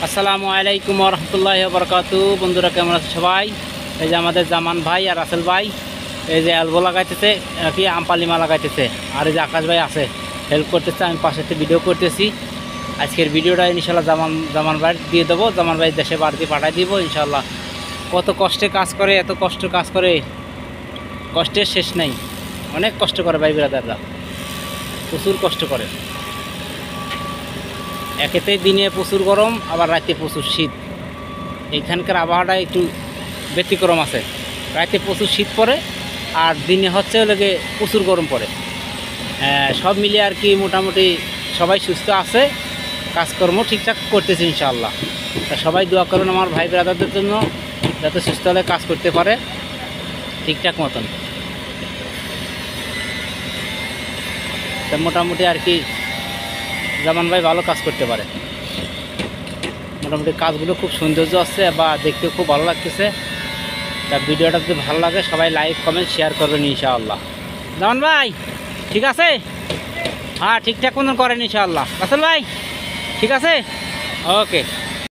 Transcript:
আসসালামু আলাইকুম ওয়া রাহমাতুল্লাহি ওয়া বারাকাতুহু। বন্ধুরা কেমন আছে সবাই? এই যে আমাদের জামান ভাই আর রাসেল ভাই এই যে অ্যালবো লাগাইতেছে, কি আমপালিমা লাগাইতেছে, আর এই যে আকাশ ভাই আছে হেল্প করতেছে, আমি পাশেতে ভিডিও করতেছি। আজকের ভিডিওটা ইনশাল্লাহ জামান ভাই দিয়ে দেবো, জামান ভাই দেশে বাড়িতে পাঠিয়ে দিব ইনশাল্লাহ। কত কষ্টে কাজ করে, এত কষ্ট কাজ করে, কষ্টের শেষ নেই। অনেক কষ্ট করে ভাই ব্রাদাররা, প্রচুর কষ্ট করে। একেতেই দিনে প্রচুর গরম, আবার রাতে প্রচুর শীত। এইখানকার আবহাওয়াটা একটু ব্যতিক্রম আছে। রাতে প্রচুর শীত পড়ে আর দিনে হচ্ছে লেগে প্রচুর গরম পড়ে। সব মিলিয়ে আর কি মোটামুটি সবাই সুস্থ আছে, কাজকর্ম ঠিকঠাক করতেছে ইনশাআল্লাহ। তা সবাই দোয়া করুন আমার ভাই ব্রাদারদের জন্য, যাতে সুস্থ হলে কাজ করতে পারে ঠিকঠাক মতন। তা মোটামুটি আর কি জামান ভাই ভালো কাজ করতে পারে। মোটামুটি কাজগুলো খুব সৌন্দর্য আছে বা দেখতেও খুব ভালো লাগতেছে। তা ভিডিওটা যদি ভালো লাগে সবাই লাইক কমেন্ট শেয়ার করবেন ইনশাআল্লাহ। জামান ভাই ঠিক আছে? হ্যাঁ ঠিকঠাক মতন করেন ইনশাআল্লাহ। রাসেল ভাই ঠিক আছে? ওকে।